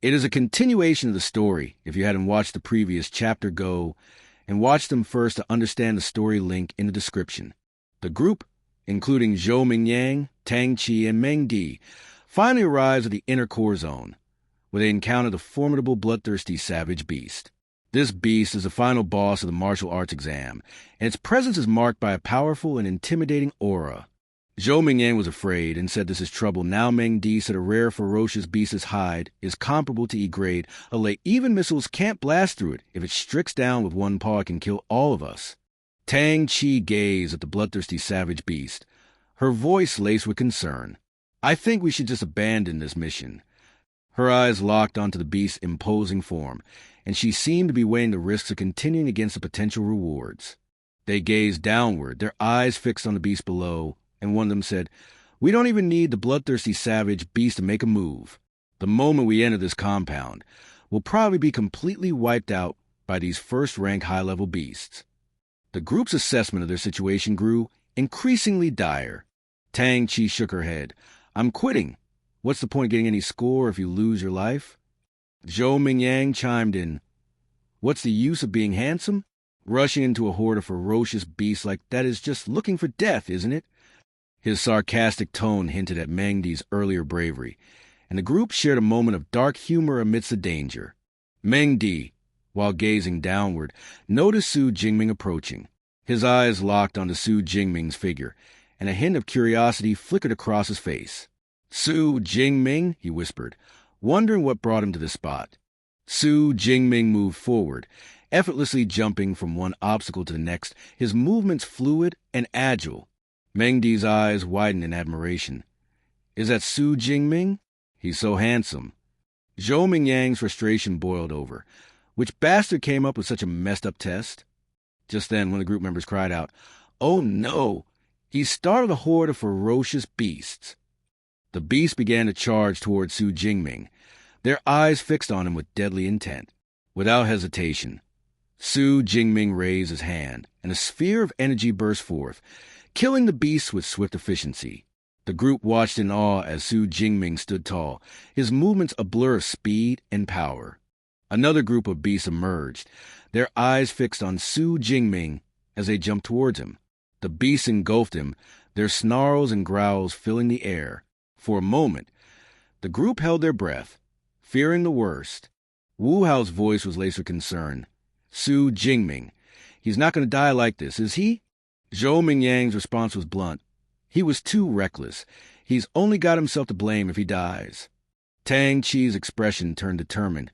It is a continuation of the story. If you hadn't watched the previous chapter, go and watch them first to understand the story. Link in the description. The group, including Zhou Mingyang, Tang Qi, and Meng Di, finally arrives at the inner core zone, where they encounter the formidable bloodthirsty savage beast. This beast is the final boss of the martial arts exam, and its presence is marked by a powerful and intimidating aura. Zhou Mingyang was afraid and said this is trouble. Now Meng Di said a rare ferocious beast's hide is comparable to E-grade, a lay even missiles can't blast through it. If it strikes down with one paw, it can kill all of us. Tang Qi gazed at the bloodthirsty savage beast, her voice laced with concern. I think we should just abandon this mission. Her eyes locked onto the beast's imposing form, and she seemed to be weighing the risks of continuing against the potential rewards. They gazed downward, their eyes fixed on the beast below, and one of them said, "We don't even need the bloodthirsty savage beast to make a move. The moment we enter this compound, we'll probably be completely wiped out by these first-rank high-level beasts." The group's assessment of their situation grew increasingly dire. Tang Qi shook her head. "I'm quitting. What's the point of getting any score if you lose your life?" Zhou Mingyang chimed in. "What's the use of being handsome? Rushing into a horde of ferocious beasts like that is just looking for death, isn't it?" His sarcastic tone hinted at Meng Di's earlier bravery, and the group shared a moment of dark humor amidst the danger. Meng Di, while gazing downward, noticed Su Jingming approaching. His eyes locked onto Su Jingming's figure, and a hint of curiosity flickered across his face. "Su Jingming," he whispered, wondering what brought him to this spot. Su Jingming moved forward, effortlessly jumping from one obstacle to the next, his movements fluid and agile. Meng Di's eyes widened in admiration. "Is that Su Jingming? He's so handsome." Zhou Mingyang's frustration boiled over. Which bastard came up with such a messed-up test? Just then, one of the group members cried out, "Oh no! He startled a horde of ferocious beasts." The beasts began to charge toward Su Jingming, their eyes fixed on him with deadly intent. Without hesitation, Su Jingming raised his hand, and a sphere of energy burst forth, killing the beasts with swift efficiency. The group watched in awe as Su Jingming stood tall, his movements a blur of speed and power. Another group of beasts emerged, their eyes fixed on Su Jingming as they jumped towards him. The beasts engulfed him, their snarls and growls filling the air. For a moment, the group held their breath, fearing the worst. Wu Hao's voice was laced with concern. "Su Jingming, he's not going to die like this, is he?" Zhou Mingyang's response was blunt. "He was too reckless. He's only got himself to blame if he dies." Tang Qi's expression turned determined.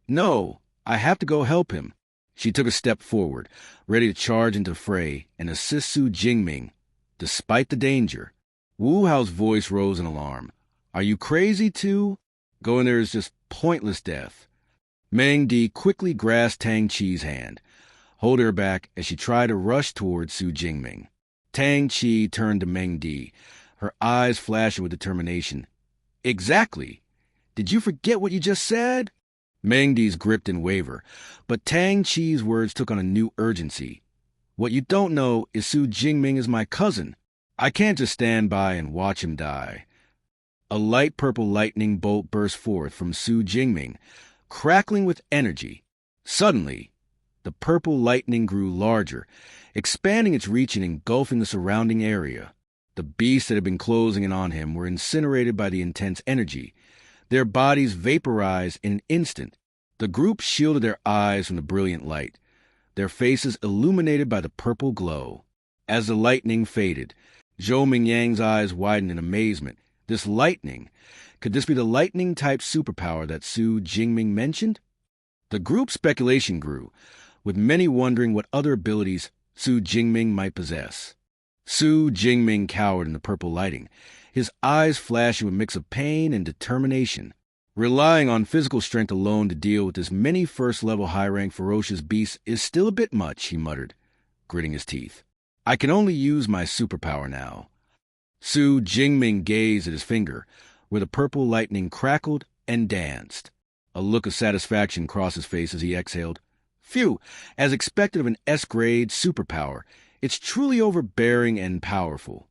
"No, I have to go help him." She took a step forward, ready to charge into the fray and assist Su Jingming, despite the danger. Wu Hao's voice rose in alarm. "Are you crazy too? Going there is just pointless death." Meng Di quickly grasped Tang Qi's hand, holding her back as she tried to rush toward Su Jingming. Tang Qi turned to Meng Di, her eyes flashing with determination. "Exactly. Did you forget what you just said?" Meng Di's grip didn't waver, but Tang Qi's words took on a new urgency. "What you don't know is Su Jingming is my cousin. I can't just stand by and watch him die." A light purple lightning bolt burst forth from Su Jingming, crackling with energy. Suddenly, the purple lightning grew larger, expanding its reach and engulfing the surrounding area. The beasts that had been closing in on him were incinerated by the intense energy. Their bodies vaporized in an instant. The group shielded their eyes from the brilliant light, their faces illuminated by the purple glow. As the lightning faded, Zhou Mingyang's eyes widened in amazement. This lightning, could this be the lightning-type superpower that Su Jingming mentioned? The group's speculation grew, with many wondering what other abilities Su Jingming might possess. Su Jingming cowered in the purple lighting, his eyes flashing with a mix of pain and determination. "Relying on physical strength alone to deal with this many first-level high-rank ferocious beasts is still a bit much," he muttered, gritting his teeth. "I can only use my superpower now." Su Jingming gazed at his finger, where the purple lightning crackled and danced. A look of satisfaction crossed his face as he exhaled. "Phew, as expected of an S-grade superpower, it's truly overbearing and powerful."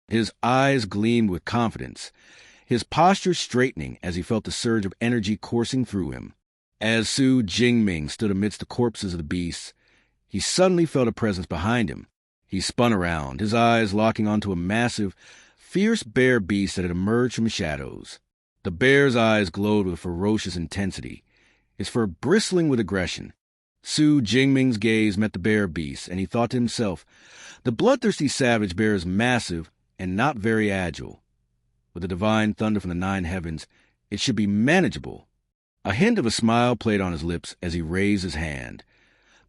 His eyes gleamed with confidence. his posture straightening as he felt the surge of energy coursing through him. As Su Jingming stood amidst the corpses of the beasts, he suddenly felt a presence behind him. He spun around, his eyes locking onto a massive, fierce bear beast that had emerged from the shadows. The bear's eyes glowed with ferocious intensity, his fur bristling with aggression. Su Jingming's gaze met the bear beast, and he thought to himself, the bloodthirsty savage bear is massive and not very agile. With the divine thunder from the 9 heavens, it should be manageable. A hint of a smile played on his lips as he raised his hand,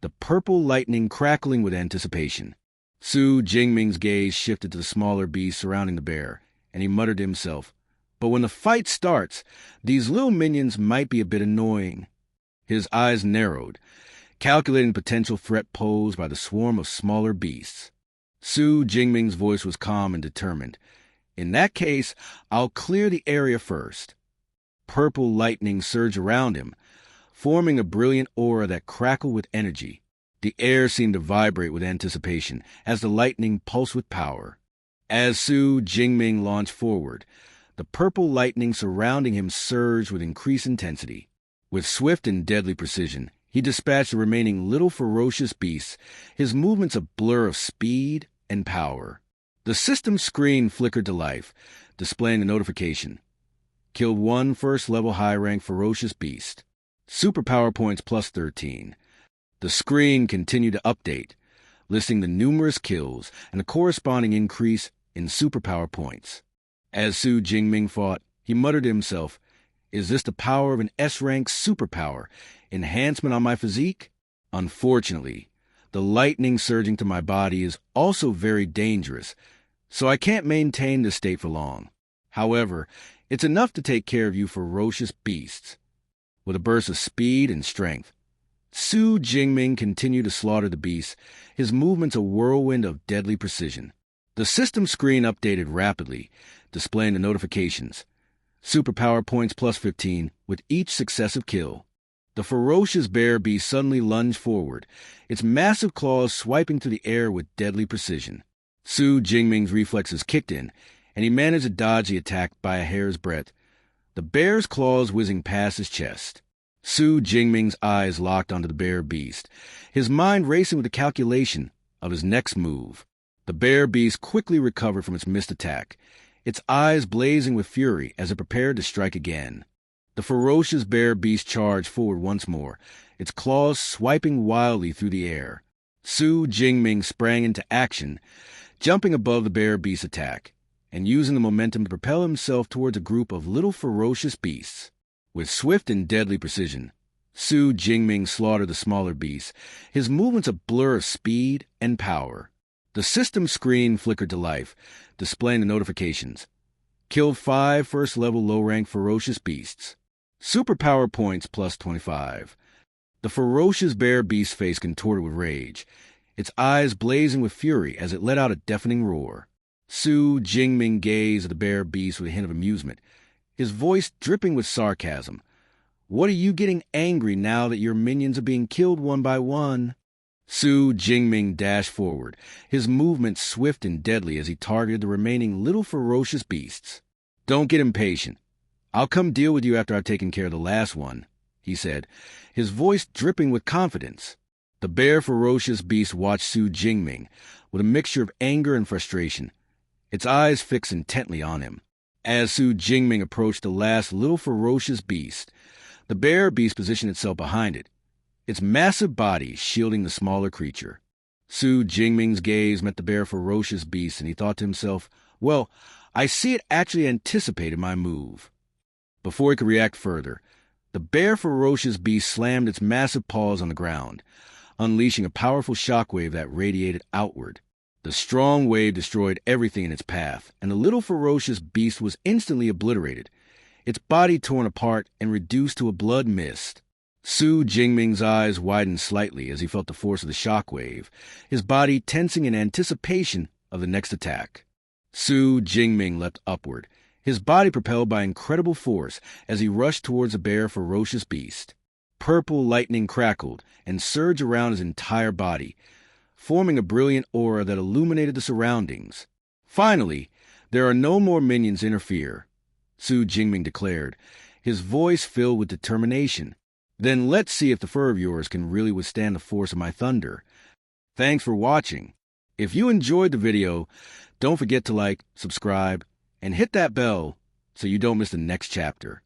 the purple lightning crackling with anticipation. Su Jingming's gaze shifted to the smaller beast surrounding the bear, and he muttered to himself, but when the fight starts, these little minions might be a bit annoying. His eyes narrowed, calculating the potential threat posed by the swarm of smaller beasts. Su Jingming's voice was calm and determined. In that case, I'll clear the area first. Purple lightning surged around him, forming a brilliant aura that crackled with energy. The air seemed to vibrate with anticipation as the lightning pulsed with power. As Su Jingming launched forward, the purple lightning surrounding him surged with increased intensity. With swift and deadly precision, he dispatched the remaining little ferocious beasts, his movements a blur of speed and power. The system screen flickered to life, displaying a notification. Killed 1 first-level high-rank ferocious beast. Superpower points plus 13. The screen continued to update, listing the numerous kills and the corresponding increase in superpower points. As Su Jingming fought, he muttered to himself, is this the power of an S-rank superpower? Enhancement on my physique? Unfortunately, the lightning surging to my body is also very dangerous, so I can't maintain this state for long. However, it's enough to take care of you ferocious beasts. With a burst of speed and strength, Su Jingming continued to slaughter the beasts, his movements a whirlwind of deadly precision. The system screen updated rapidly, displaying the notifications. Superpower points plus 15 with each successive kill. The ferocious bear beast suddenly lunged forward, its massive claws swiping through the air with deadly precision. Su Jingming's reflexes kicked in, and he managed to dodge the attack by a hair's breadth, the bear's claws whizzing past his chest. Su Jingming's eyes locked onto the bear beast, his mind racing with the calculation of his next move. The bear beast quickly recovered from its missed attack, its eyes blazing with fury as it prepared to strike again. The ferocious bear beast charged forward once more, its claws swiping wildly through the air. Su Jingming sprang into action, jumping above the bear beast's attack, and using the momentum to propel himself towards a group of little ferocious beasts. With swift and deadly precision, Su Jingming slaughtered the smaller beasts, his movements a blur of speed and power. The system screen flickered to life, displaying the notifications. Killed 5 first-level low-rank ferocious beasts. Superpower points plus 25. The ferocious bear beast's face contorted with rage, its eyes blazing with fury as it let out a deafening roar. Su Jingming gazed at the bear beast with a hint of amusement, his voice dripping with sarcasm. What are you getting angry now that your minions are being killed one by one? Su Jingming dashed forward, his movements swift and deadly as he targeted the remaining little ferocious beasts. Don't get impatient. I'll come deal with you after I've taken care of the last one, he said, his voice dripping with confidence. The bear ferocious beast watched Su Jingming with a mixture of anger and frustration, its eyes fixed intently on him. As Su Jingming approached the last little ferocious beast, the bear beast positioned itself behind it, its massive body shielding the smaller creature. Su Jingming's gaze met the bear ferocious beast, and he thought to himself, well, I see it actually anticipated my move. Before he could react further, the bear ferocious beast slammed its massive paws on the ground, unleashing a powerful shockwave that radiated outward. The strong wave destroyed everything in its path, and the little ferocious beast was instantly obliterated, its body torn apart and reduced to a blood mist. Su Jingming's eyes widened slightly as he felt the force of the shockwave, his body tensing in anticipation of the next attack. Su Jingming leapt upward, his body propelled by incredible force as he rushed towards the bear ferocious beast. Purple lightning crackled and surged around his entire body, forming a brilliant aura that illuminated the surroundings. Finally, there are no more minions to interfere. Su Jingming declared, his voice filled with determination. Then let's see if the fur of yours can really withstand the force of my thunder. Thanks for watching. If you enjoyed the video, don't forget to like, subscribe, and hit that bell so you don't miss the next chapter.